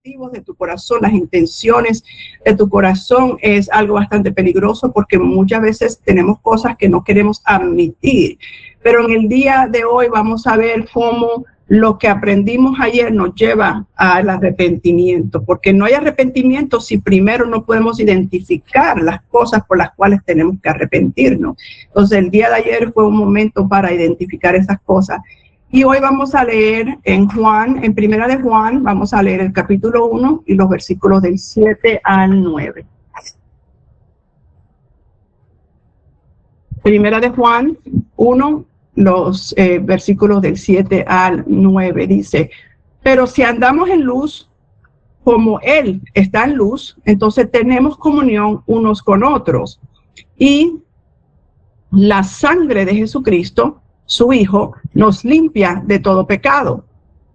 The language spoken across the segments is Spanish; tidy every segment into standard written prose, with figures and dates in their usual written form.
motivos de tu corazón, las intenciones de tu corazón, es algo bastante peligroso porque muchas veces tenemos cosas que no queremos admitir. Pero en el día de hoy vamos a ver cómo lo que aprendimos ayer nos lleva al arrepentimiento, porque no hay arrepentimiento si primero no podemos identificar las cosas por las cuales tenemos que arrepentirnos. Entonces el día de ayer fue un momento para identificar esas cosas. Y hoy vamos a leer en Juan, en Primera de Juan, vamos a leer el capítulo 1 y los versículos del 7 al 9. Primera de Juan 1, los versículos del 7 al 9, dice: pero si andamos en luz, como Él está en luz, entonces tenemos comunión unos con otros. Y la sangre de Jesucristo, su Hijo, nos limpia de todo pecado.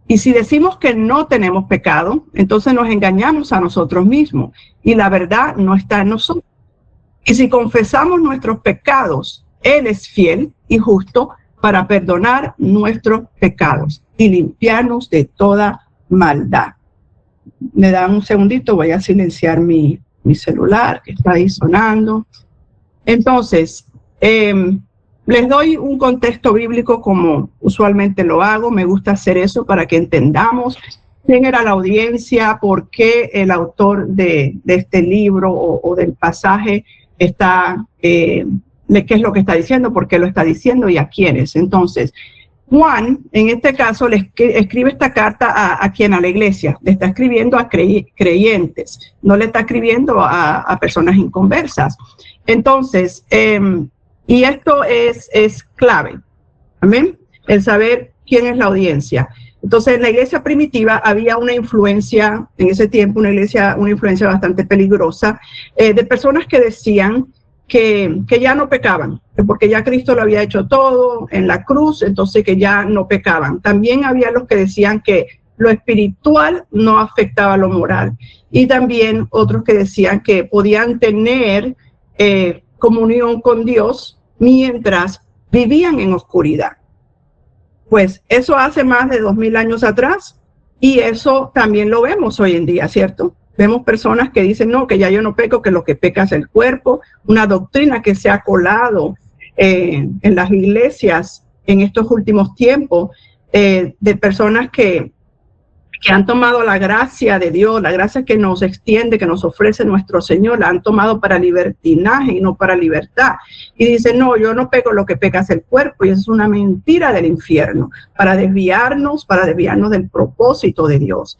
Y si decimos que no tenemos pecado, entonces nos engañamos a nosotros mismos y la verdad no está en nosotros. Y si confesamos nuestros pecados, Él es fiel y justo para perdonar nuestros pecados y limpiarnos de toda maldad. Me dan un segundito, voy a silenciar mi celular que está ahí sonando. Entonces, les doy un contexto bíblico como usualmente lo hago. Me gusta hacer eso para que entendamos quién era la audiencia, por qué el autor de este libro o del pasaje está, qué es lo que está diciendo, por qué lo está diciendo y a quiénes. Entonces, Juan, en este caso, le escribe esta carta a quien, a la iglesia. Le está escribiendo a creyentes, no le está escribiendo a personas inconversas. Entonces, y esto es clave, amén, el saber quién es la audiencia. Entonces, en la iglesia primitiva había una influencia, en ese tiempo, una influencia bastante peligrosa, de personas que decían que ya no pecaban, porque ya Cristo lo había hecho todo en la cruz, entonces que ya no pecaban. También había los que decían que lo espiritual no afectaba a lo moral. Y también otros que decían que podían tener comunión con Dios mientras vivían en oscuridad. Pues eso hace más de 2000 años atrás y eso también lo vemos hoy en día, ¿cierto? Vemos personas que dicen, no, que ya yo no peco, que lo que peca es el cuerpo, una doctrina que se ha colado en las iglesias en estos últimos tiempos, de personas que han tomado la gracia de Dios, la gracia que nos extiende, que nos ofrece nuestro Señor, la han tomado para libertinaje y no para libertad. Y dicen, no, yo no peco, lo que peca es el cuerpo, y eso es una mentira del infierno, para desviarnos del propósito de Dios.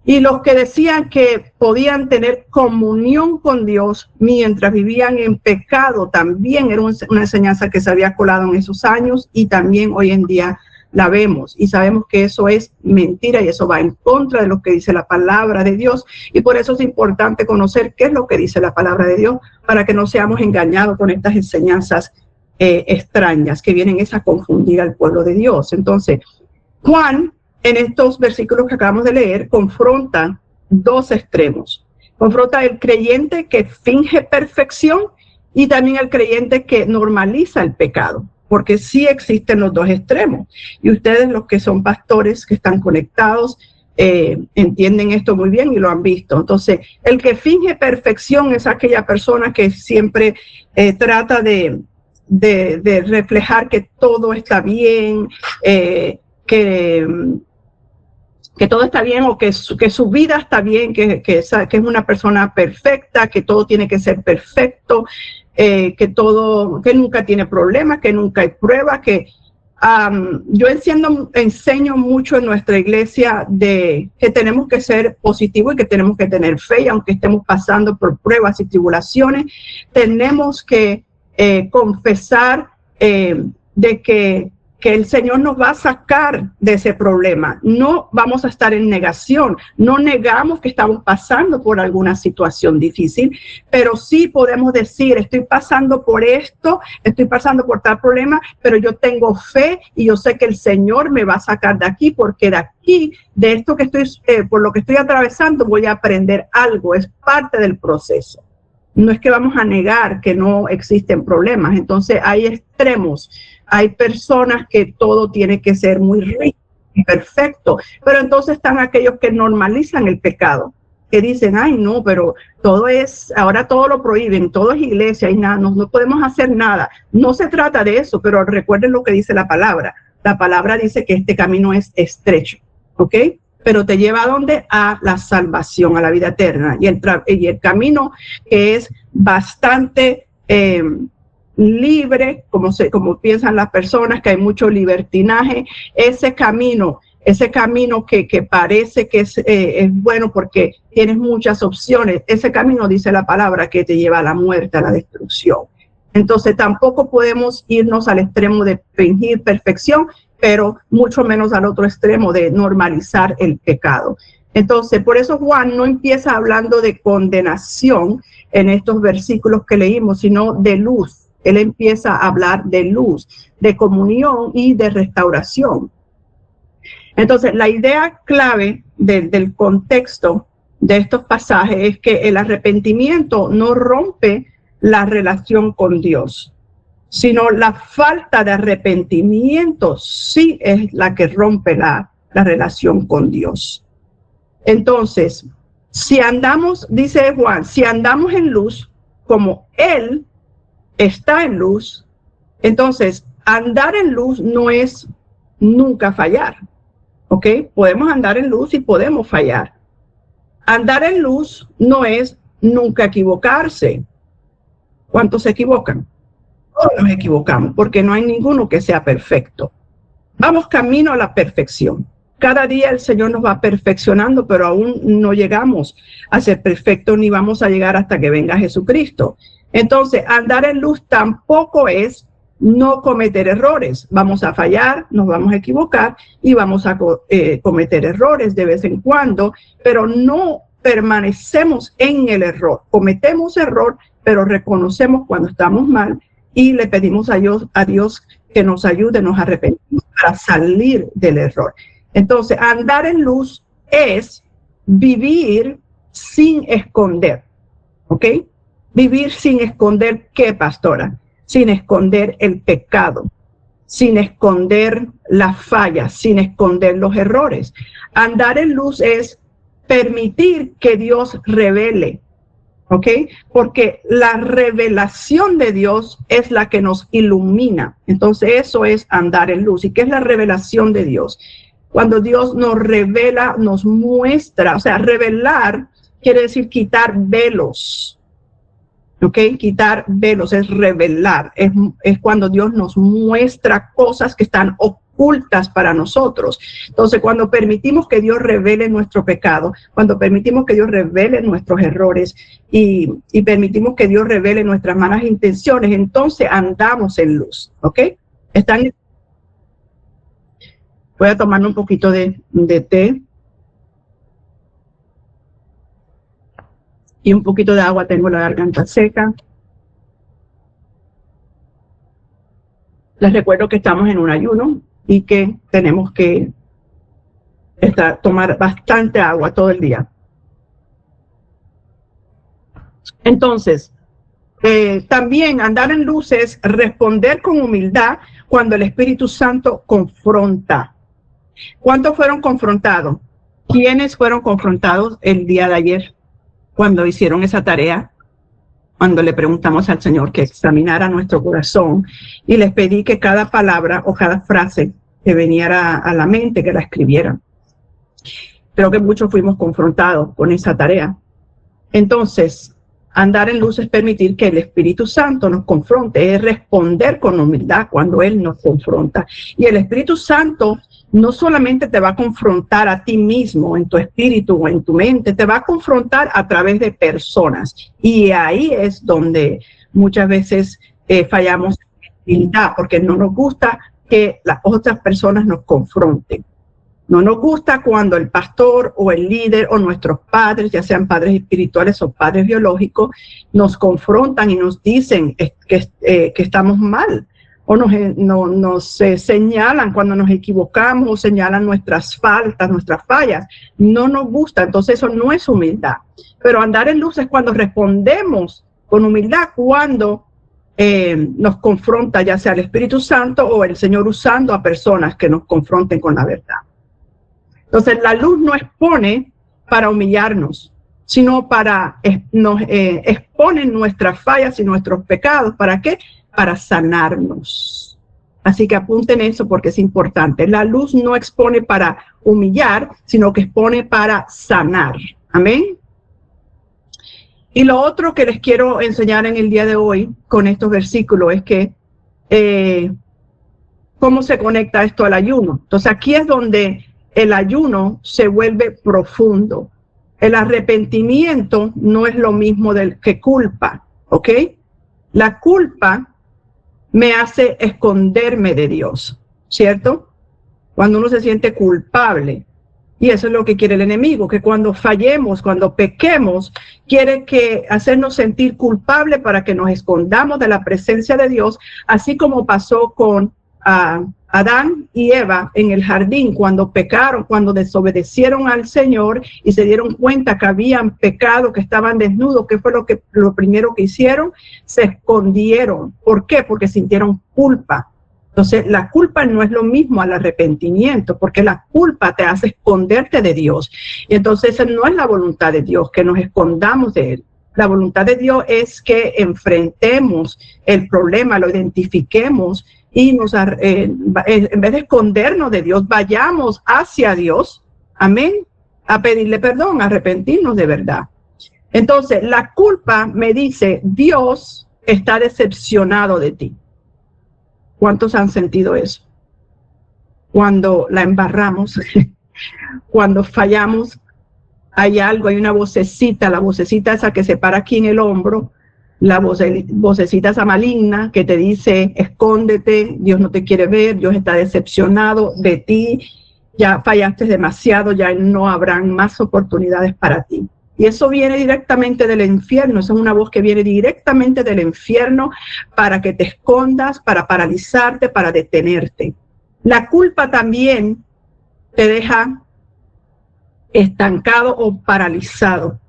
Y los que decían que podían tener comunión con Dios mientras vivían en pecado, también era una enseñanza que se había colado en esos años y también hoy en día la vemos y sabemos que eso es mentira y eso va en contra de lo que dice la palabra de Dios, y por eso es importante conocer qué es lo que dice la palabra de Dios para que no seamos engañados con estas enseñanzas extrañas que vienen a confundir al pueblo de Dios. Entonces, Juan, en estos versículos que acabamos de leer, confronta dos extremos. Confronta el creyente que finge perfección y también el creyente que normaliza el pecado, porque sí existen los dos extremos. Y ustedes, los que son pastores, que están conectados, entienden esto muy bien y lo han visto. Entonces, el que finge perfección es aquella persona que siempre trata de reflejar que todo está bien, que todo está bien, o que su vida está bien, que es una persona perfecta, que todo tiene que ser perfecto, que nunca tiene problemas, que nunca hay pruebas, que yo enseño mucho en nuestra iglesia de que tenemos que ser positivos y que tenemos que tener fe, y aunque estemos pasando por pruebas y tribulaciones, tenemos que confesar de que el Señor nos va a sacar de ese problema. No vamos a estar en negación, no negamos que estamos pasando por alguna situación difícil, pero sí podemos decir, estoy pasando por esto, estoy pasando por tal problema, pero yo tengo fe y yo sé que el Señor me va a sacar de aquí, porque de aquí, de esto que estoy, por lo que estoy atravesando, voy a aprender algo, es parte del proceso. No es que vamos a negar que no existen problemas. Entonces hay extremos. Hay personas que todo tiene que ser muy rígido, perfecto. Pero entonces están aquellos que normalizan el pecado, que dicen, ay no, pero ahora todo lo prohíben, todo es iglesia y nada, no podemos hacer nada. No se trata de eso, pero recuerden lo que dice la palabra. La palabra dice que este camino es estrecho, ¿ok? Pero te lleva a ¿dónde? A la salvación, a la vida eterna. Y el camino que es bastante libre, como piensan las personas, que hay mucho libertinaje, ese camino que parece que es bueno porque tienes muchas opciones, ese camino, dice la palabra, que te lleva a la muerte, a la destrucción. Entonces tampoco podemos irnos al extremo de fingir perfección, pero mucho menos al otro extremo de normalizar el pecado. Entonces, por eso Juan no empieza hablando de condenación en estos versículos que leímos, sino de luz. Él empieza a hablar de luz, de comunión y de restauración. Entonces, la idea clave del contexto de estos pasajes es que el arrepentimiento no rompe la relación con Dios, sino la falta de arrepentimiento sí es la que rompe la relación con Dios. Entonces, si andamos, dice Juan, si andamos en luz como Él está en luz, entonces andar en luz no es nunca fallar. ¿Ok? Podemos andar en luz y podemos fallar. Andar en luz no es nunca equivocarse. ¿Cuántos se equivocan? Todos nos equivocamos, porque no hay ninguno que sea perfecto. Vamos camino a la perfección. Cada día el Señor nos va perfeccionando, pero aún no llegamos a ser perfectos ni vamos a llegar hasta que venga Jesucristo. Entonces, andar en luz tampoco es no cometer errores. Vamos a fallar, nos vamos a equivocar y vamos a cometer errores de vez en cuando, pero no permanecemos en el error. Cometemos error, pero reconocemos cuando estamos mal y le pedimos a Dios que nos ayude, nos arrepentimos para salir del error. Entonces, andar en luz es vivir sin esconder, ¿ok? Vivir sin esconder, ¿qué, pastora? Sin esconder el pecado, sin esconder las fallas, sin esconder los errores. Andar en luz es permitir que Dios revele, ¿ok? Porque la revelación de Dios es la que nos ilumina. Entonces eso es andar en luz. ¿Y qué es la revelación de Dios? Cuando Dios nos revela, nos muestra, o sea, revelar quiere decir quitar velos. ¿Ok? Quitar velos es revelar, es cuando Dios nos muestra cosas que están ocultas para nosotros. Entonces, cuando permitimos que Dios revele nuestro pecado, cuando permitimos que Dios revele nuestros errores y permitimos que Dios revele nuestras malas intenciones, entonces andamos en luz. ¿Ok? Voy a tomarme un poquito de té. Y un poquito de agua, tengo la garganta seca. Les recuerdo que estamos en un ayuno y que tenemos que tomar bastante agua todo el día. Entonces, también andar en luz es responder con humildad cuando el Espíritu Santo confronta. ¿Cuántos fueron confrontados? ¿Quiénes fueron confrontados el día de ayer? Cuando hicieron esa tarea, cuando le preguntamos al Señor que examinara nuestro corazón y les pedí que cada palabra o cada frase que viniera a la mente, que la escribieran. Creo que muchos fuimos confrontados con esa tarea. Entonces, andar en luz es permitir que el Espíritu Santo nos confronte, es responder con humildad cuando Él nos confronta. Y el Espíritu Santo no solamente te va a confrontar a ti mismo, en tu espíritu o en tu mente, te va a confrontar a través de personas. Y ahí es donde muchas veces fallamos en humildad, porque no nos gusta que las otras personas nos confronten. No nos gusta cuando el pastor o el líder o nuestros padres, ya sean padres espirituales o padres biológicos, nos confrontan y nos dicen que estamos mal. O nos señalan cuando nos equivocamos o señalan nuestras faltas, nuestras fallas. No nos gusta, entonces eso no es humildad. Pero andar en luz es cuando respondemos con humildad, cuando nos confronta ya sea el Espíritu Santo o el Señor usando a personas que nos confronten con la verdad. Entonces, la luz no expone para humillarnos, sino nos expone nuestras fallas y nuestros pecados. ¿Para qué? Para sanarnos. Así que apunten eso porque es importante. La luz no expone para humillar, sino que expone para sanar. Amén. Y lo otro que les quiero enseñar en el día de hoy con estos versículos es que cómo se conecta esto al ayuno. Entonces aquí es donde el ayuno se vuelve profundo. El arrepentimiento no es lo mismo que culpa, ¿ok? La culpa me hace esconderme de Dios, ¿cierto? Cuando uno se siente culpable. Y eso es lo que quiere el enemigo, que cuando fallemos, cuando pequemos, quiere hacernos sentir culpable para que nos escondamos de la presencia de Dios, así como pasó con Adán y Eva en el jardín cuando pecaron, cuando desobedecieron al Señor y se dieron cuenta que habían pecado, que estaban desnudos. ¿Qué fue lo primero que hicieron? Se escondieron. ¿Por qué? Porque sintieron culpa. Entonces, la culpa no es lo mismo al arrepentimiento, porque la culpa te hace esconderte de Dios. Y entonces, esa no es la voluntad de Dios, que nos escondamos de Él. La voluntad de Dios es que enfrentemos el problema, lo identifiquemos y en vez de escondernos de Dios, vayamos hacia Dios, amén, a pedirle perdón, a arrepentirnos de verdad. Entonces, la culpa me dice, Dios está decepcionado de ti. ¿Cuántos han sentido eso? Cuando la embarramos, cuando fallamos, hay algo, hay una vocecita, la vocecita esa que se para aquí en el hombro, la vocecita esa maligna que te dice, escóndete, Dios no te quiere ver, Dios está decepcionado de ti, ya fallaste demasiado, ya no habrán más oportunidades para ti. Y eso viene directamente del infierno, esa es una voz que viene directamente del infierno para que te escondas, para paralizarte, para detenerte. La culpa también te deja estancado o paralizado,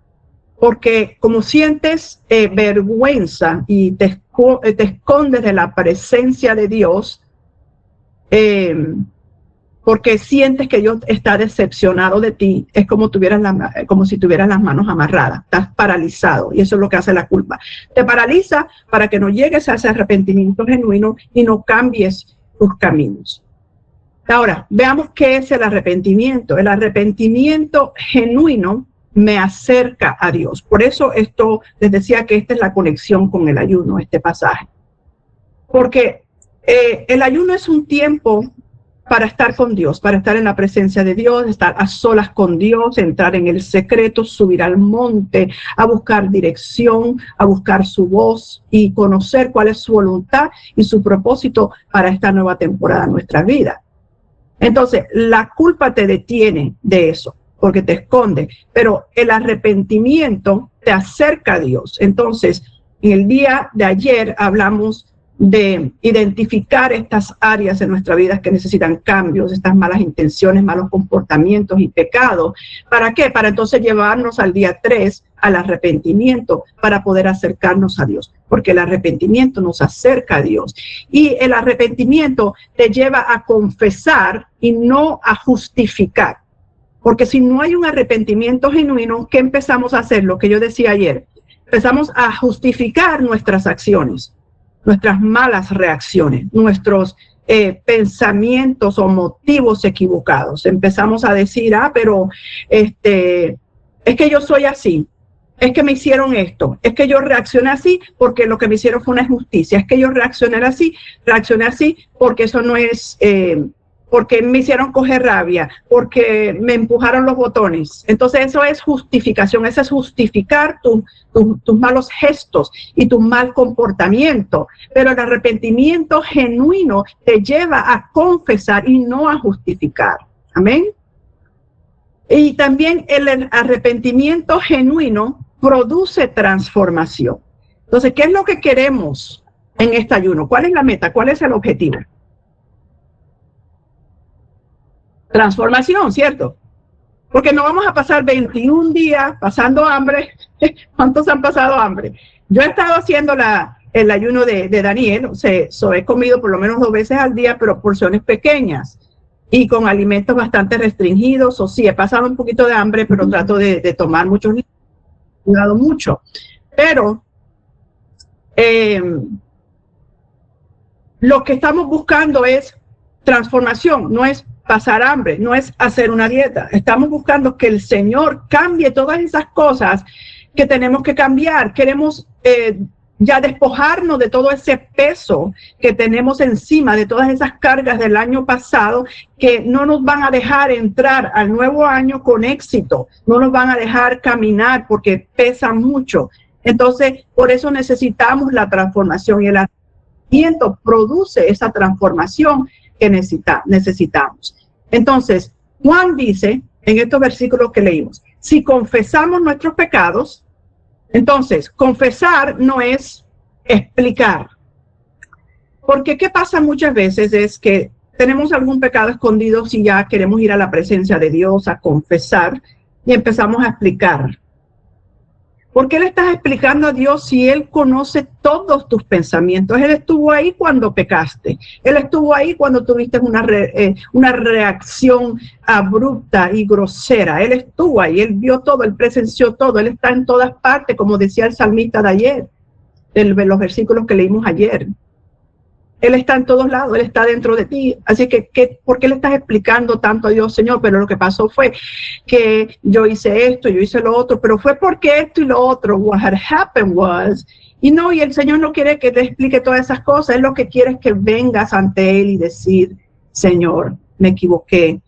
porque como sientes vergüenza y te escondes de la presencia de Dios, porque sientes que Dios está decepcionado de ti, es como si tuvieras las manos amarradas, estás paralizado, y eso es lo que hace la culpa. Te paraliza para que no llegues a ese arrepentimiento genuino y no cambies tus caminos. Ahora, veamos qué es el arrepentimiento. El arrepentimiento genuino me acerca a Dios. Por eso esto, les decía que esta es la conexión con el ayuno, este pasaje. Porque el ayuno es un tiempo para estar con Dios, para estar en la presencia de Dios, estar a solas con Dios, entrar en el secreto, subir al monte, a buscar dirección, a buscar su voz y conocer cuál es su voluntad y su propósito para esta nueva temporada de nuestra vida. Entonces, la culpa te detiene de eso, porque te esconde, pero el arrepentimiento te acerca a Dios. Entonces, en el día de ayer hablamos de identificar estas áreas en nuestra vida que necesitan cambios, estas malas intenciones, malos comportamientos y pecados. ¿Para qué? Para entonces llevarnos al día 3 al arrepentimiento, para poder acercarnos a Dios, porque el arrepentimiento nos acerca a Dios. Y el arrepentimiento te lleva a confesar y no a justificar. Porque si no hay un arrepentimiento genuino, ¿qué empezamos a hacer? Lo que yo decía ayer, empezamos a justificar nuestras acciones, nuestras malas reacciones, nuestros pensamientos o motivos equivocados. Empezamos a decir, pero es que yo soy así, es que me hicieron esto, es que yo reaccioné así porque lo que me hicieron fue una injusticia, es que yo reaccioné así porque eso no es, porque me hicieron coger rabia, porque me empujaron los botones. Entonces eso es justificación, eso es justificar tus malos gestos y tu mal comportamiento. Pero el arrepentimiento genuino te lleva a confesar y no a justificar. Amén. Y también el arrepentimiento genuino produce transformación. Entonces, ¿qué es lo que queremos en este ayuno? ¿Cuál es la meta? ¿Cuál es el objetivo? Transformación, ¿cierto? Porque no vamos a pasar 21 días pasando hambre. ¿Cuántos han pasado hambre? Yo he estado haciendo el ayuno de Daniel, he comido por lo menos 2 veces al día, pero porciones pequeñas. y con alimentos bastante restringidos. O sí, he pasado un poquito de hambre, pero trato de tomar muchos líquidos, cuidado mucho. Pero lo que estamos buscando es transformación, no es pasar hambre, no es hacer una dieta. Estamos buscando que el Señor cambie todas esas cosas que tenemos que cambiar. Queremos ya despojarnos de todo ese peso que tenemos encima, de todas esas cargas del año pasado que no nos van a dejar entrar al nuevo año con éxito, no nos van a dejar caminar porque pesan mucho. Entonces, por eso necesitamos la transformación, y el arrepentimiento produce esa transformación que necesitamos. Entonces, Juan dice en estos versículos que leímos, si confesamos nuestros pecados, entonces confesar no es explicar. Porque ¿qué pasa muchas veces? Es que tenemos algún pecado escondido si ya queremos ir a la presencia de Dios a confesar y empezamos a explicar. ¿Por qué le estás explicando a Dios si Él conoce todos tus pensamientos? Él estuvo ahí cuando pecaste. Él estuvo ahí cuando tuviste una reacción abrupta y grosera. Él estuvo ahí, Él vio todo, Él presenció todo. Él está en todas partes, como decía el salmista de ayer, de los versículos que leímos ayer. Él está en todos lados, Él está dentro de ti. Así que, ¿por qué le estás explicando tanto a Dios, Señor? Pero lo que pasó fue que yo hice esto, yo hice lo otro, pero fue porque esto y lo otro. What had happened was... Y el Señor no quiere que te explique todas esas cosas. Él lo que quiere es que vengas ante Él y decir, Señor, me equivoqué,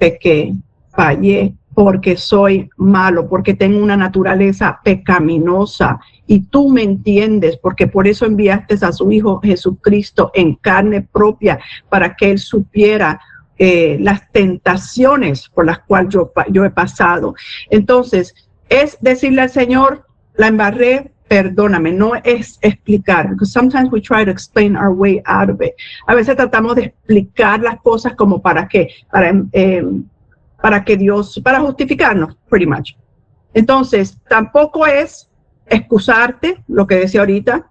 pequé, fallé, porque soy malo, porque tengo una naturaleza pecaminosa. Y tú me entiendes, porque por eso enviaste a su Hijo Jesucristo en carne propia, para que Él supiera las tentaciones por las cuales yo he pasado. Entonces, es decirle al Señor, la embarré, perdóname, no es explicar. Because sometimes we try to explain our way out of it. A veces tratamos de explicar las cosas como para justificarnos, pretty much. Entonces, tampoco es excusarte, lo que decía ahorita.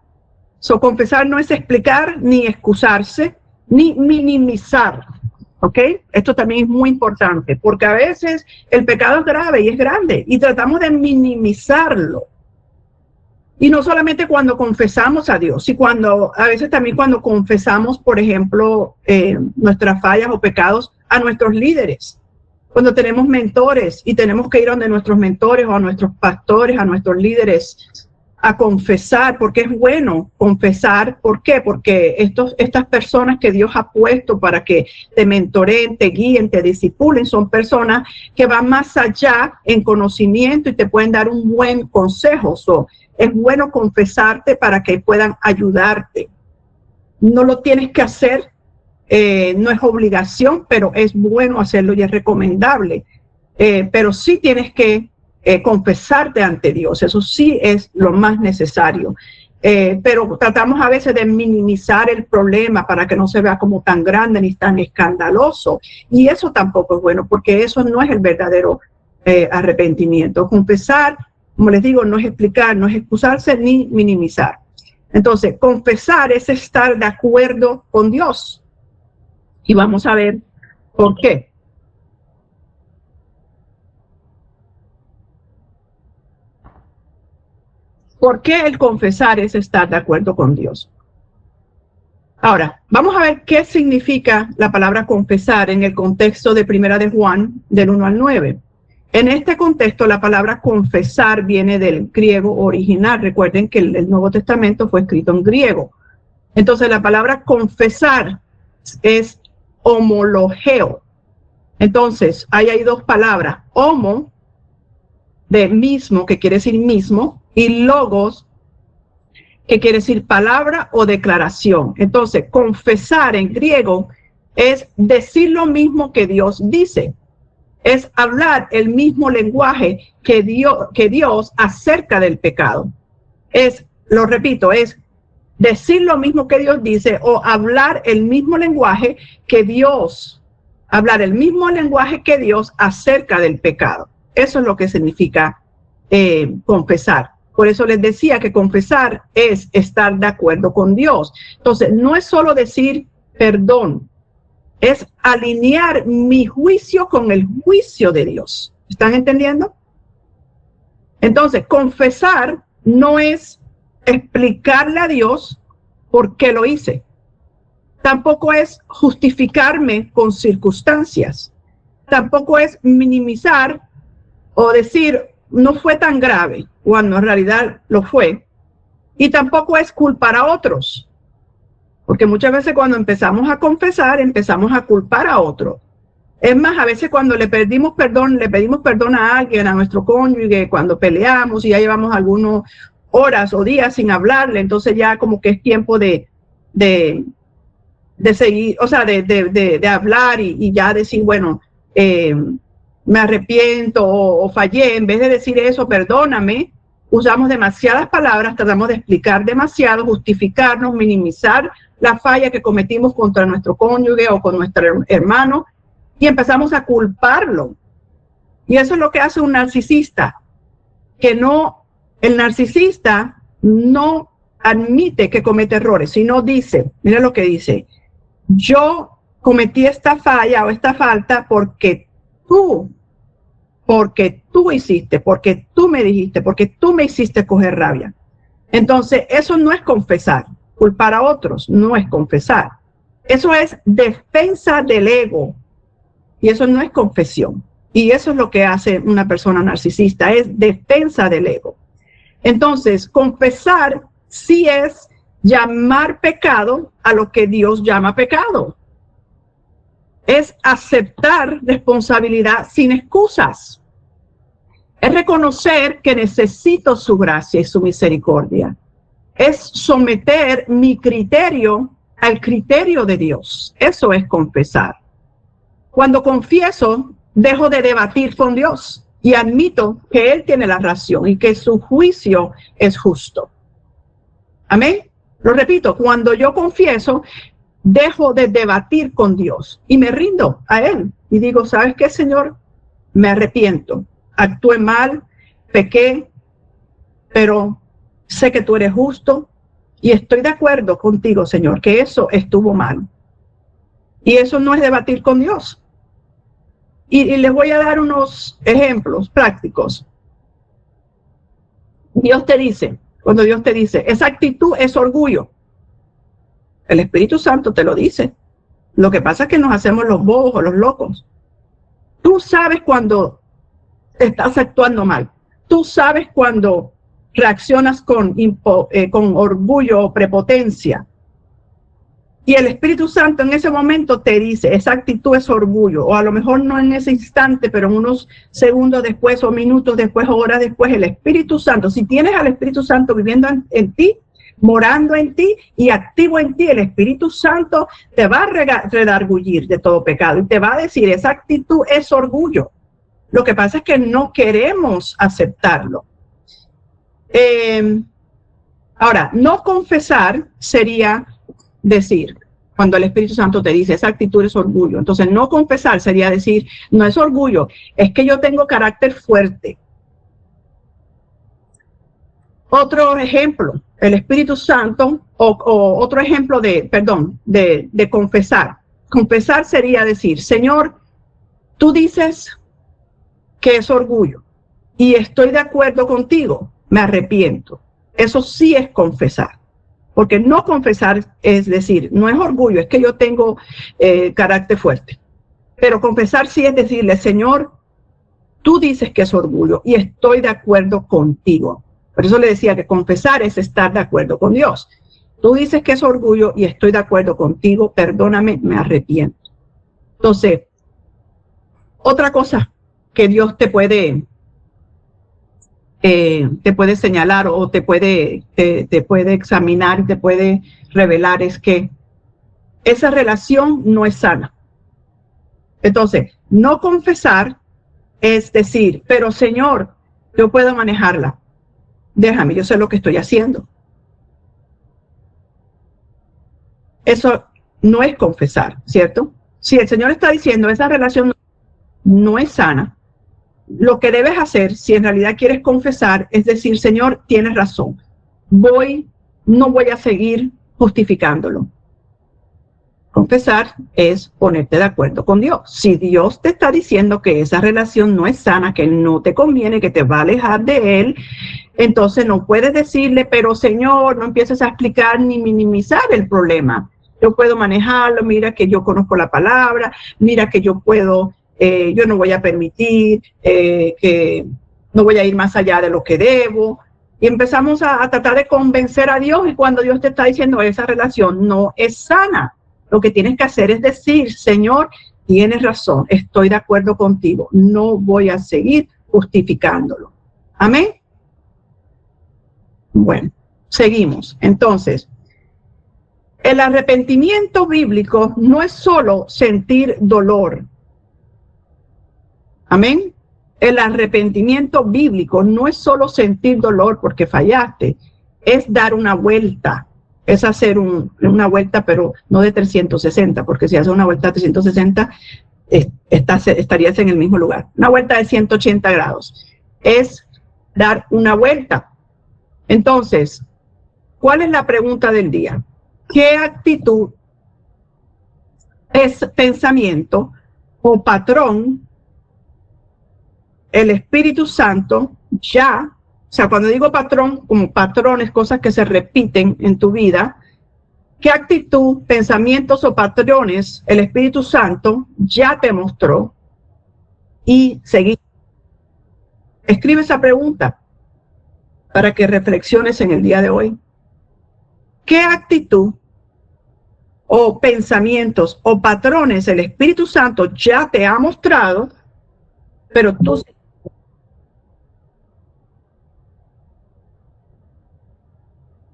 Confesar no es explicar, ni excusarse, ni minimizar, ¿ok? Esto también es muy importante, porque a veces el pecado es grave y es grande, y tratamos de minimizarlo. Y no solamente cuando confesamos a Dios, y a veces también cuando confesamos, por ejemplo, nuestras fallas o pecados a nuestros líderes. Cuando tenemos mentores y tenemos que ir donde nuestros mentores o a nuestros pastores, a nuestros líderes, a confesar, porque es bueno confesar. ¿Por qué? Porque estas personas que Dios ha puesto para que te mentoreen, te guíen, te discipulen, son personas que van más allá en conocimiento y te pueden dar un buen consejo. Es bueno confesarte para que puedan ayudarte. No lo tienes que hacer. No es obligación, pero es bueno hacerlo y es recomendable. Pero sí tienes que confesarte ante Dios. Eso sí es lo más necesario. Pero tratamos a veces de minimizar el problema para que no se vea como tan grande ni tan escandaloso. Y eso tampoco es bueno, porque eso no es el verdadero arrepentimiento. Confesar, como les digo, no es explicar, no es excusarse ni minimizar. Entonces, confesar es estar de acuerdo con Dios. Y vamos a ver por qué. ¿Por qué el confesar es estar de acuerdo con Dios? Ahora, vamos a ver qué significa la palabra confesar en el contexto de Primera de Juan, del 1 al 9. En este contexto, la palabra confesar viene del griego original. Recuerden que el Nuevo Testamento fue escrito en griego. Entonces, la palabra confesar es homologeo. Entonces, ahí hay dos palabras. Homo, de mismo, que quiere decir mismo, y logos, que quiere decir palabra o declaración. Entonces, confesar en griego es decir lo mismo que Dios dice. Es hablar el mismo lenguaje que Dios acerca del pecado. Lo repito, es decir lo mismo que Dios dice o hablar el mismo lenguaje que Dios, hablar el mismo lenguaje que Dios acerca del pecado. Eso es lo que significa confesar. Por eso les decía que confesar es estar de acuerdo con Dios. Entonces, no es solo decir perdón, Es alinear mi juicio con el juicio de Dios. ¿Están entendiendo? Entonces, confesar no es explicarle a Dios por qué lo hice. Tampoco es justificarme con circunstancias. Tampoco es minimizar o decir no fue tan grave cuando en realidad lo fue. Y tampoco es culpar a otros. Porque muchas veces cuando empezamos a confesar, empezamos a culpar a otros. Es más, a veces cuando le pedimos perdón a alguien, a nuestro cónyuge, cuando peleamos y ya llevamos algunas horas o días sin hablarle, entonces ya como que es tiempo de seguir, o sea, de hablar y ya decir, bueno, me arrepiento o fallé. En vez de decir eso, perdóname, usamos demasiadas palabras, tratamos de explicar demasiado, justificarnos, minimizar la falla que cometimos contra nuestro cónyuge o con nuestro hermano y empezamos a culparlo. Y eso es lo que hace un narcisista, el narcisista no admite que comete errores, sino dice, mira lo que dice, yo cometí esta falla o esta falta porque tú hiciste, porque tú me dijiste, porque tú me hiciste coger rabia. Entonces, eso no es confesar. Culpar a otros no es confesar. Eso es defensa del ego. Y eso no es confesión. Y eso es lo que hace una persona narcisista, es defensa del ego. Entonces, confesar sí es llamar pecado a lo que Dios llama pecado. Es aceptar responsabilidad sin excusas. Es reconocer que necesito su gracia y su misericordia. Es someter mi criterio al criterio de Dios. Eso es confesar. Cuando confieso, dejo de debatir con Dios y admito que Él tiene la razón y que su juicio es justo. Amén. Lo repito, cuando yo confieso, dejo de debatir con Dios y me rindo a Él. Y digo, ¿sabes qué, Señor? Me arrepiento. Actué mal, pequé, pero sé que tú eres justo y estoy de acuerdo contigo, Señor, que eso estuvo mal. Y eso no es debatir con Dios. Y les voy a dar unos ejemplos prácticos. Cuando Dios te dice, esa actitud es orgullo. El Espíritu Santo te lo dice. Lo que pasa es que nos hacemos los bobos o los locos. Tú sabes cuando estás actuando mal. Tú sabes cuando reaccionas con orgullo o prepotencia. Y el Espíritu Santo en ese momento te dice, esa actitud es orgullo. O a lo mejor no en ese instante, pero en unos segundos después o minutos después o horas después, el Espíritu Santo, si tienes al Espíritu Santo viviendo en ti, morando en ti y activo en ti, el Espíritu Santo te va a redargullir de todo pecado y te va a decir, esa actitud es orgullo. Lo que pasa es que no queremos aceptarlo. Ahora, no confesar sería decir, cuando el Espíritu Santo te dice, esa actitud es orgullo. Entonces, no confesar sería decir, no es orgullo, es que yo tengo carácter fuerte. Otro ejemplo, el Espíritu Santo, o otro ejemplo de confesar. Confesar sería decir, Señor, tú dices que es orgullo y estoy de acuerdo contigo, me arrepiento. Eso sí es confesar. Porque no confesar es decir, no es orgullo, es que yo tengo carácter fuerte. Pero confesar sí es decirle, Señor, tú dices que es orgullo y estoy de acuerdo contigo. Por eso le decía que confesar es estar de acuerdo con Dios. Tú dices que es orgullo y estoy de acuerdo contigo, perdóname, me arrepiento. Entonces, otra cosa que Dios te puede señalar o te puede examinar, te puede revelar es que esa relación no es sana. Entonces, no confesar es decir, pero Señor, yo puedo manejarla. Déjame, yo sé lo que estoy haciendo. Eso no es confesar, ¿cierto? Si el Señor está diciendo esa relación no es sana, lo que debes hacer, si en realidad quieres confesar, es decir, Señor, tienes razón. No voy a seguir justificándolo. Confesar es ponerte de acuerdo con Dios. Si Dios te está diciendo que esa relación no es sana, que no te conviene, que te va a alejar de Él, entonces no puedes decirle, pero Señor, no empieces a explicar ni minimizar el problema. Yo puedo manejarlo, mira que yo conozco la palabra, mira que yo puedo, yo no voy a permitir, que no voy a ir más allá de lo que debo. Y empezamos a tratar de convencer a Dios, y cuando Dios te está diciendo esa relación no es sana, lo que tienes que hacer es decir, Señor, tienes razón, estoy de acuerdo contigo, no voy a seguir justificándolo. Amén. Bueno, seguimos. Entonces, el arrepentimiento bíblico no es solo sentir dolor. Amén. El arrepentimiento bíblico no es solo sentir dolor porque fallaste, es dar una vuelta. Es hacer una vuelta, pero no de 360, porque si haces una vuelta de 360, estarías en el mismo lugar. Una vuelta de 180 grados. Es dar una vuelta. Entonces, ¿cuál es la pregunta del día? ¿Qué actitud, pensamiento o patrón el Espíritu Santo ya, o sea, cuando digo patrón, como patrones, cosas que se repiten en tu vida, ¿qué actitud, pensamientos o patrones el Espíritu Santo ya te mostró y seguí? Escribe esa pregunta para que reflexiones en el día de hoy. ¿Qué actitud o pensamientos o patrones el Espíritu Santo ya te ha mostrado, pero tú...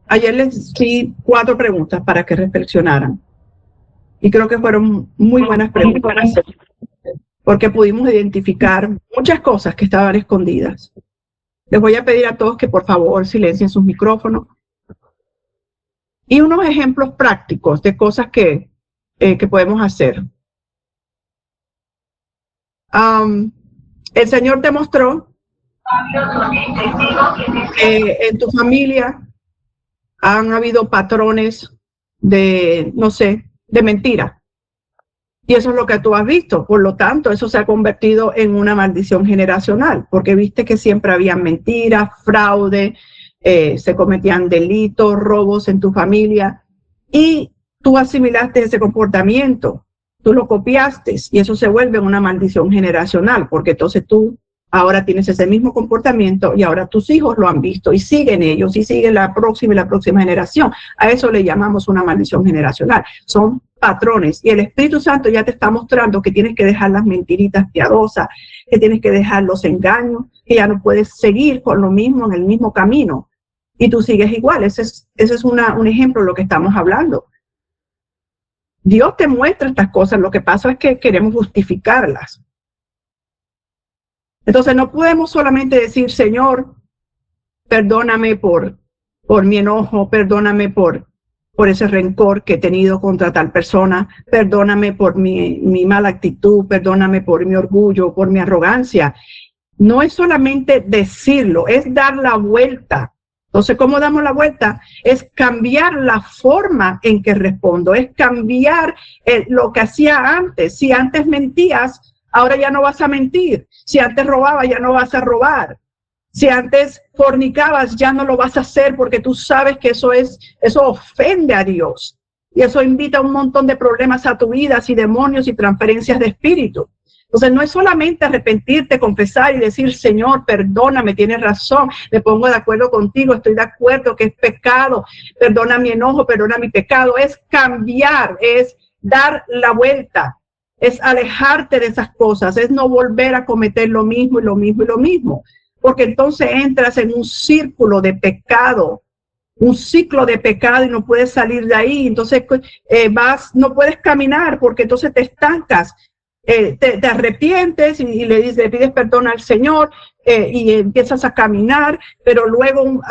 Ayer les di 4 preguntas para que reflexionaran. Y creo que fueron muy buenas preguntas, porque pudimos identificar muchas cosas que estaban escondidas. Les voy a pedir a todos que por favor silencien sus micrófonos. Y unos ejemplos prácticos de cosas que podemos hacer. El Señor te mostró que en tu familia han habido patrones de, no sé, de mentira. Y eso es lo que tú has visto. Por lo tanto, eso se ha convertido en una maldición generacional, porque viste que siempre había mentiras, fraude, se cometían delitos, robos en tu familia, y tú asimilaste ese comportamiento, tú lo copiaste, y eso se vuelve una maldición generacional, porque entonces tú ahora tienes ese mismo comportamiento y ahora tus hijos lo han visto y siguen ellos y siguen la próxima y la próxima generación. A eso le llamamos una maldición generacional. Son patrones, y el Espíritu Santo ya te está mostrando que tienes que dejar las mentiritas piadosas, que tienes que dejar los engaños, que ya no puedes seguir con lo mismo en el mismo camino y tú sigues igual. Ese es un ejemplo de lo que estamos hablando. Dios te muestra estas cosas, lo que pasa es que queremos justificarlas. Entonces no podemos solamente decir, Señor, perdóname por mi enojo, perdóname por ese rencor que he tenido contra tal persona, perdóname por mi mala actitud, perdóname por mi orgullo, por mi arrogancia. No es solamente decirlo, es dar la vuelta. Entonces, ¿cómo damos la vuelta? Es cambiar la forma en que respondo, es cambiar lo que hacía antes. Si antes mentías, ahora ya no vas a mentir. Si antes robabas, ya no vas a robar. Si antes fornicabas, ya no lo vas a hacer, porque tú sabes que eso ofende a Dios. Y eso invita a un montón de problemas a tu vida, y demonios y transferencias de espíritu. Entonces no es solamente arrepentirte, confesar y decir, Señor, perdóname, tienes razón, me pongo de acuerdo contigo, estoy de acuerdo que es pecado, perdona mi enojo, perdona mi pecado. Es cambiar, es dar la vuelta, es alejarte de esas cosas, es no volver a cometer lo mismo y lo mismo y lo mismo, porque entonces entras en un círculo de pecado, un ciclo de pecado, y no puedes salir de ahí. Entonces no puedes caminar, porque entonces te estancas. Te arrepientes y le pides perdón al Señor, y empiezas a caminar, pero luego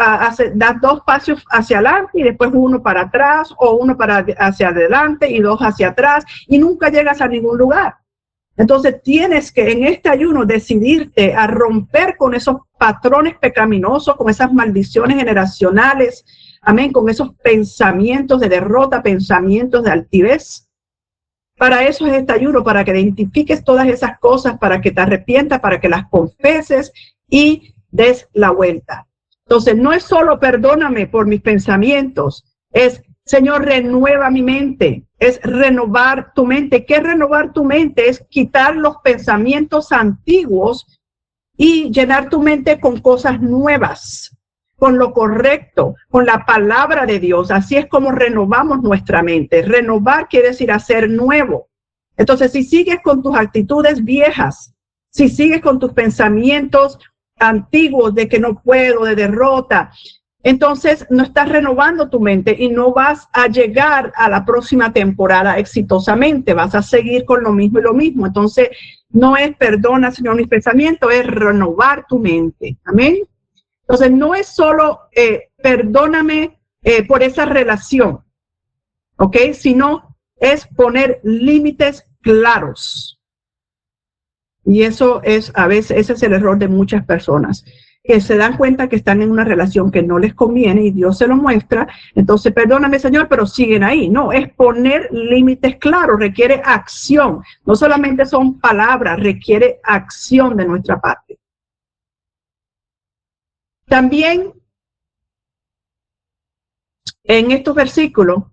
das 2 pasos hacia adelante y después 1 para atrás, o 1 hacia adelante y 2 hacia atrás, y nunca llegas a ningún lugar. Entonces tienes que en este ayuno decidirte a romper con esos patrones pecaminosos, con esas maldiciones generacionales, amén, con esos pensamientos de derrota, pensamientos de altivez. Para eso es este ayuno, para que identifiques todas esas cosas, para que te arrepientas, para que las confeses y des la vuelta. Entonces, no es solo perdóname por mis pensamientos, es Señor, renueva mi mente, es renovar tu mente. ¿Qué es renovar tu mente? Es quitar los pensamientos antiguos y llenar tu mente con cosas nuevas, con lo correcto, con la palabra de Dios. Así es como renovamos nuestra mente. Renovar quiere decir hacer nuevo. Entonces, si sigues con tus actitudes viejas, si sigues con tus pensamientos antiguos de que no puedo, de derrota, entonces no estás renovando tu mente y no vas a llegar a la próxima temporada exitosamente. Vas a seguir con lo mismo y lo mismo. Entonces, no es perdona, Señor, mis pensamientos, es renovar tu mente. Amén. Entonces, no es solo perdóname por esa relación, ¿ok? Sino es poner límites claros. Y eso es, a veces, ese es el error de muchas personas, que se dan cuenta que están en una relación que no les conviene y Dios se lo muestra. Entonces, perdóname, Señor, pero siguen ahí. No, es poner límites claros, requiere acción. No solamente son palabras, requiere acción de nuestra parte. También en estos versículos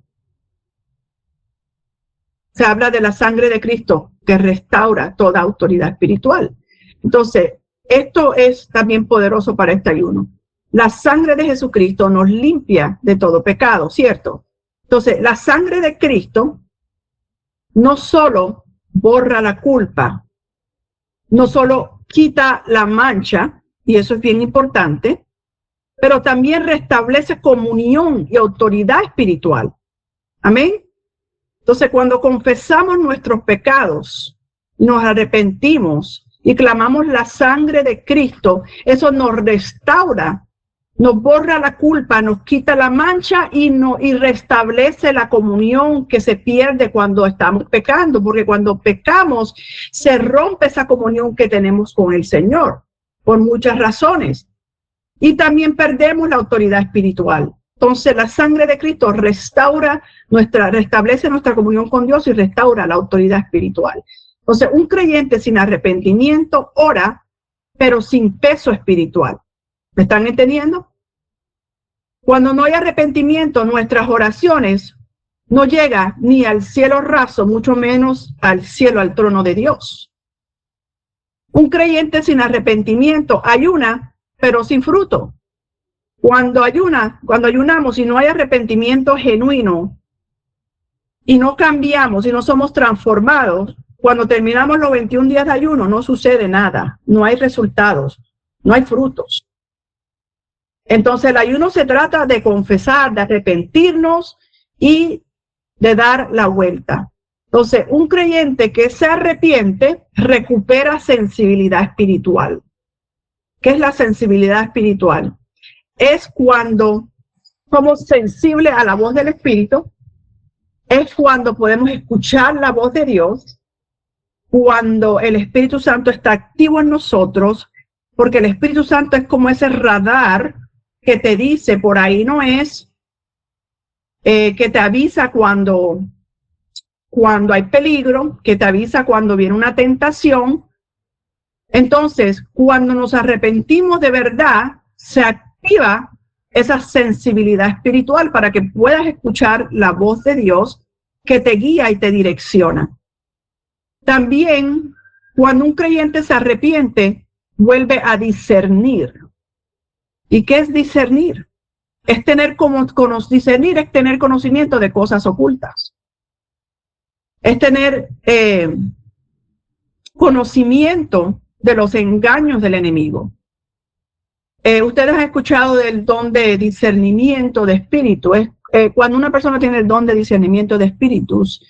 se habla de la sangre de Cristo que restaura toda autoridad espiritual. Entonces, esto es también poderoso para este ayuno. La sangre de Jesucristo nos limpia de todo pecado, ¿cierto? Entonces, la sangre de Cristo no solo borra la culpa, no solo quita la mancha, y eso es bien importante, pero también restablece comunión y autoridad espiritual. Amén. Entonces, cuando confesamos nuestros pecados, nos arrepentimos y clamamos la sangre de Cristo, eso nos restaura, nos borra la culpa, nos quita la mancha y restablece la comunión que se pierde cuando estamos pecando, porque cuando pecamos se rompe esa comunión que tenemos con el Señor, por muchas razones. Y también perdemos la autoridad espiritual. Entonces la sangre de Cristo restablece nuestra comunión con Dios y restaura la autoridad espiritual. Entonces un creyente sin arrepentimiento ora, pero sin peso espiritual. ¿Me están entendiendo? Cuando no hay arrepentimiento, nuestras oraciones no llegan ni al cielo raso, mucho menos al cielo, al trono de Dios. Un creyente sin arrepentimiento ayuna, pero sin fruto. Cuando ayunamos y no hay arrepentimiento genuino y no cambiamos y no somos transformados, cuando terminamos los 21 días de ayuno no sucede nada, no hay resultados, no hay frutos. Entonces el ayuno se trata de confesar, de arrepentirnos y de dar la vuelta. Entonces un creyente que se arrepiente recupera sensibilidad espiritual. ¿Qué es la sensibilidad espiritual? Es cuando somos sensibles a la voz del Espíritu, es cuando podemos escuchar la voz de Dios, cuando el Espíritu Santo está activo en nosotros, porque el Espíritu Santo es como ese radar que te dice, por ahí no es, que te avisa cuando hay peligro, que te avisa cuando viene una tentación. Entonces, cuando nos arrepentimos de verdad, se activa esa sensibilidad espiritual para que puedas escuchar la voz de Dios que te guía y te direcciona. También, cuando un creyente se arrepiente, vuelve a discernir. ¿Y qué es discernir? Es tener discernir es tener conocimiento de cosas ocultas. Es tener conocimiento de los engaños del enemigo. Ustedes han escuchado del don de discernimiento de espíritu. Cuando una persona tiene el don de discernimiento de espíritus,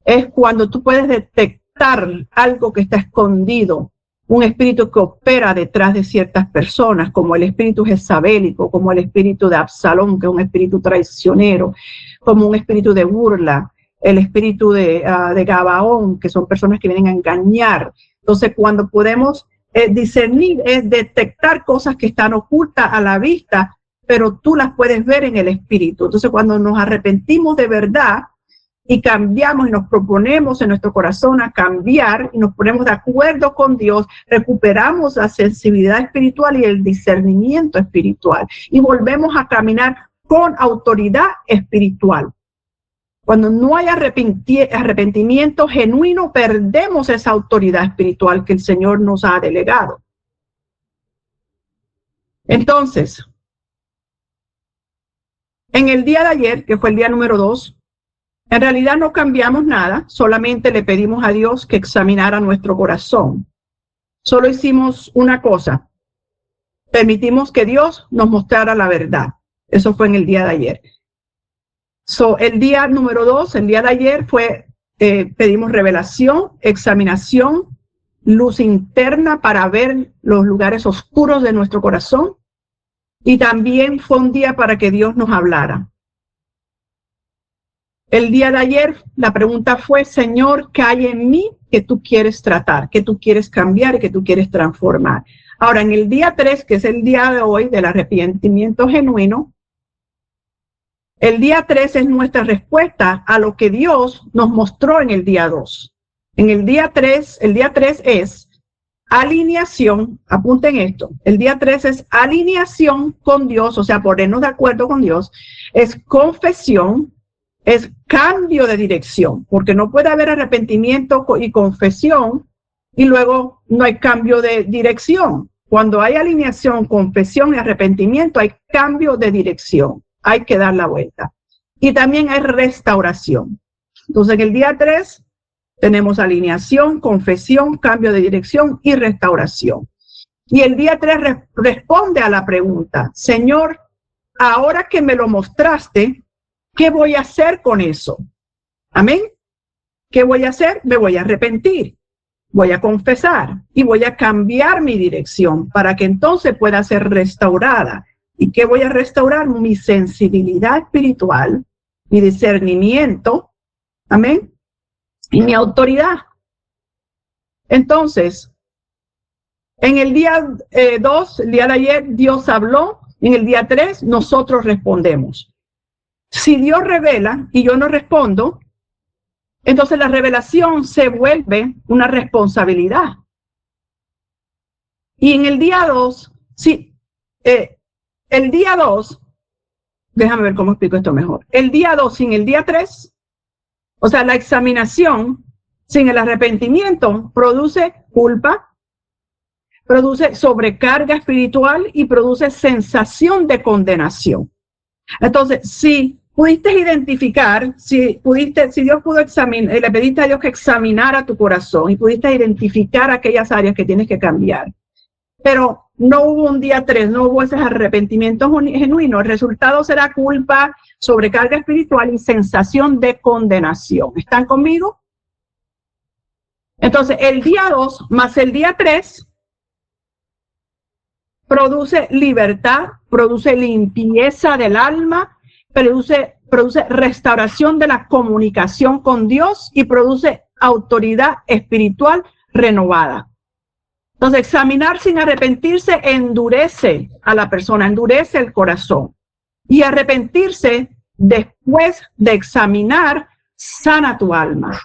es cuando tú puedes detectar algo que está escondido, un espíritu que opera detrás de ciertas personas, como el espíritu jezabélico, como el espíritu de Absalón, que es un espíritu traicionero, como un espíritu de burla, el espíritu de Gabaón, que son personas que vienen a engañar. Entonces, cuando podemos discernir, es detectar cosas que están ocultas a la vista, pero tú las puedes ver en el espíritu. Entonces, cuando nos arrepentimos de verdad, y cambiamos y nos proponemos en nuestro corazón a cambiar y nos ponemos de acuerdo con Dios, recuperamos la sensibilidad espiritual y el discernimiento espiritual y volvemos a caminar con autoridad espiritual. Cuando no hay arrepentimiento genuino, perdemos esa autoridad espiritual que el Señor nos ha delegado. Entonces, en el día de ayer, que fue el día número 2, en realidad no cambiamos nada, solamente le pedimos a Dios que examinara nuestro corazón. Solo hicimos una cosa, permitimos que Dios nos mostrara la verdad. Eso fue en el día de ayer. El día número 2, el día de ayer pedimos revelación, examinación, luz interna para ver los lugares oscuros de nuestro corazón. Y también fue un día para que Dios nos hablara. El día de ayer la pregunta fue, Señor, ¿qué hay en mí que tú quieres tratar, que tú quieres cambiar y que tú quieres transformar? Ahora, en el día 3, que es el día de hoy del arrepentimiento genuino, el día 3 es nuestra respuesta a lo que Dios nos mostró en el día 2. En el día 3 es alineación, apunten esto, el día 3 es alineación con Dios, o sea, ponernos de acuerdo con Dios, es confesión, es cambio de dirección, porque no puede haber arrepentimiento y confesión y luego no hay cambio de dirección. Cuando hay alineación, confesión y arrepentimiento, hay cambio de dirección. Hay que dar la vuelta. Y también hay restauración. Entonces, en el día 3 tenemos alineación, confesión, cambio de dirección y restauración. Y el día 3 responde a la pregunta, Señor, ahora que me lo mostraste, ¿qué voy a hacer con eso? Amén. ¿Qué voy a hacer? Me voy a arrepentir, voy a confesar y voy a cambiar mi dirección para que entonces pueda ser restaurada. ¿Y qué voy a restaurar? Mi sensibilidad espiritual, mi discernimiento, amén, y mi autoridad. Entonces, en el día 2, el día de ayer, Dios habló, en el día 3, nosotros respondemos. Si Dios revela y yo no respondo, entonces la revelación se vuelve una responsabilidad. Y en el día 2, sí, el día 2, déjame ver cómo explico esto mejor. El día 2 sin el día 3, o sea, la examinación sin el arrepentimiento produce culpa, produce sobrecarga espiritual y produce sensación de condenación. Entonces, si pudiste identificar, si Dios pudo examinar, le pediste a Dios que examinara tu corazón y pudiste identificar aquellas áreas que tienes que cambiar, pero no hubo un día 3, no hubo ese arrepentimiento genuino, el resultado será culpa, sobrecarga espiritual y sensación de condenación. ¿Están conmigo? Entonces, el día 2 más el día 3 produce libertad, produce limpieza del alma, produce restauración de la comunicación con Dios y produce autoridad espiritual renovada. Entonces, examinar sin arrepentirse endurece a la persona, endurece el corazón. Y arrepentirse después de examinar sana tu alma.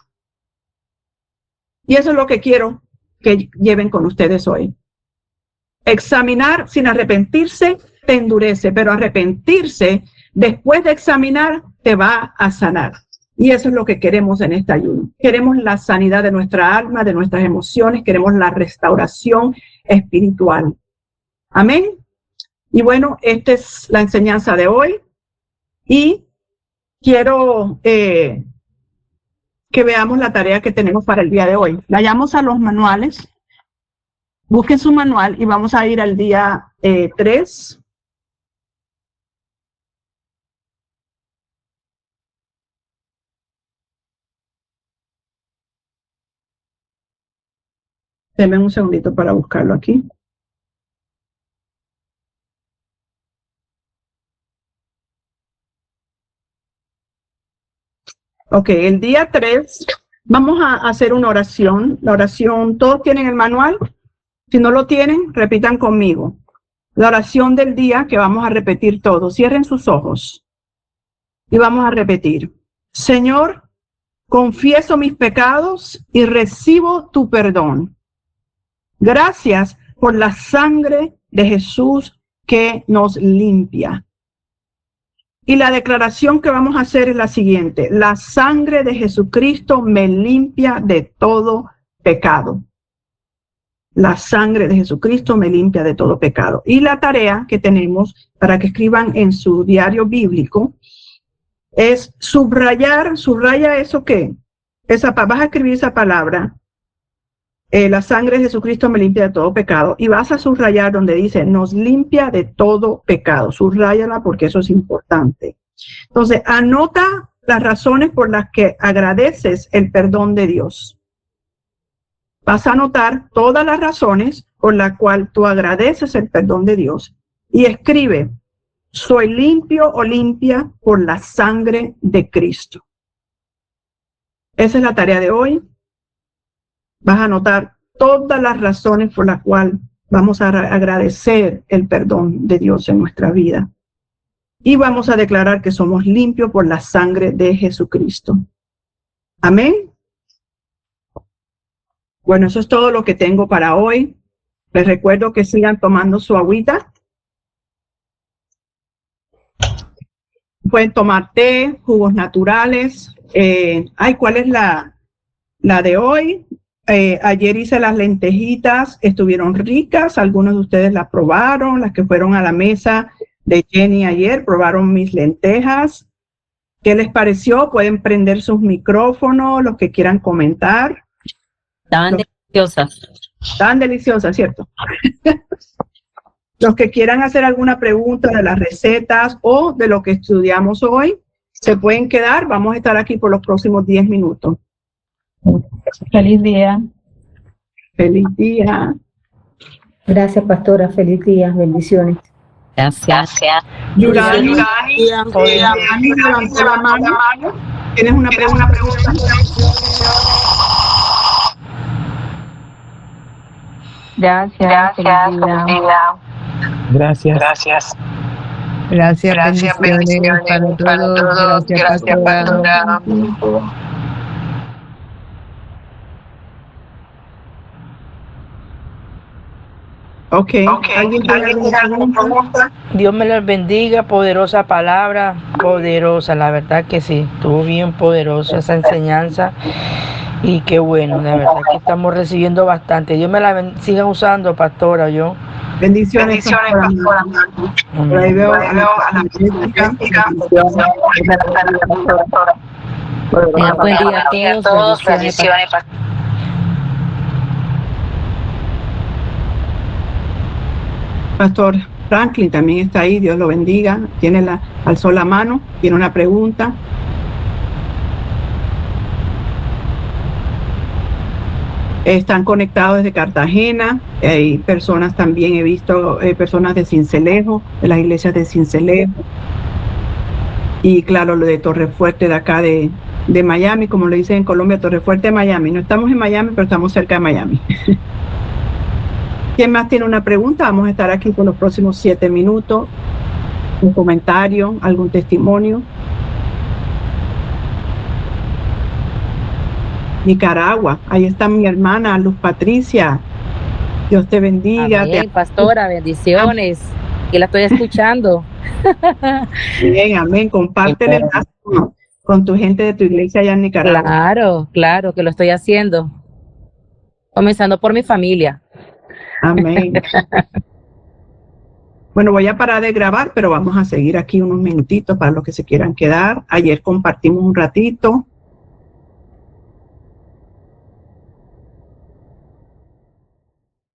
Y eso es lo que quiero que lleven con ustedes hoy. Examinar sin arrepentirse te endurece, pero arrepentirse después de examinar te va a sanar. Y eso es lo que queremos en este ayuno. Queremos la sanidad de nuestra alma, de nuestras emociones, queremos la restauración espiritual. Amén. Y bueno, esta es la enseñanza de hoy. Y quiero que veamos la tarea que tenemos para el día de hoy. Vayamos a los manuales. Busquen su manual y vamos a ir al día 3. Denme un segundito para buscarlo aquí. Ok, el día 3 vamos a hacer una oración. La oración, ¿todos tienen el manual? Si no lo tienen, repitan conmigo. La oración del día que vamos a repetir todos. Cierren sus ojos y vamos a repetir. Señor, confieso mis pecados y recibo tu perdón. Gracias por la sangre de Jesús que nos limpia. Y la declaración que vamos a hacer es la siguiente: la sangre de Jesucristo me limpia de todo pecado. La sangre de Jesucristo me limpia de todo pecado. Y la tarea que tenemos para que escriban en su diario bíblico es subrayar. Subraya eso que vas a escribir esa palabra, la sangre de Jesucristo me limpia de todo pecado, y vas a subrayar donde dice nos limpia de todo pecado. Subráyala porque eso es importante. Entonces anota las razones por las que agradeces el perdón de Dios. Vas a anotar todas las razones por las cuales tú agradeces el perdón de Dios y escribe: soy limpio o limpia por la sangre de Cristo. Esa es la tarea de hoy. Vas a anotar todas las razones por las cuales vamos a agradecer el perdón de Dios en nuestra vida. Y vamos a declarar que somos limpios por la sangre de Jesucristo. Amén. Bueno, eso es todo lo que tengo para hoy. Les recuerdo que sigan tomando su agüita. Pueden tomar té, jugos naturales. ¿Cuál es la de hoy? Ayer hice las lentejitas, estuvieron ricas. Algunos de ustedes las probaron. Las que fueron a la mesa de Jenny ayer probaron mis lentejas. ¿Qué les pareció? Pueden prender sus micrófonos, los que quieran comentar. Estaban deliciosas. Estaban deliciosas, ¿cierto? Los que quieran hacer alguna pregunta de las recetas o de lo que estudiamos hoy, se pueden quedar. Vamos a estar aquí por los próximos 10 minutos. Feliz día. Feliz día. Gracias, pastora. Feliz día. Bendiciones. Gracias. Yurani levantó la mano. ¿Tienes una pregunta? Gracias. Bendiciones para todos. Gracias, pastora. Ok. ¿Alguien tiene alguna pregunta? Dios me las bendiga, poderosa palabra, poderosa, la verdad que sí, estuvo bien poderosa esa enseñanza y qué bueno, la verdad que estamos recibiendo bastante. Dios me la siga usando, pastora, yo. Bendiciones, pastora. Por ahí veo a la Jessica. Buen día a todos. Bendiciones. Pastor Franklin también está ahí, Dios lo bendiga. Alzó la mano, tiene una pregunta. Están conectados desde Cartagena. Hay personas también, he visto personas de Sincelejo, de las iglesias de Sincelejo. Y claro, lo de Torrefuerte de acá de Miami, como lo dicen en Colombia, Torrefuerte de Miami. No estamos en Miami, pero estamos cerca de Miami. ¿Quién más tiene una pregunta? Vamos a estar aquí por los próximos 7 minutos. Un comentario, algún testimonio. Nicaragua, ahí está mi hermana Luz Patricia. Dios te bendiga. Amén, pastora, bendiciones. Que la estoy escuchando. Bien, amén. Compártele con tu gente de tu iglesia allá en Nicaragua. Claro que lo estoy haciendo. Comenzando por mi familia. Amén. Bueno, voy a parar de grabar, pero vamos a seguir aquí unos minutitos para los que se quieran quedar. Ayer compartimos un ratito.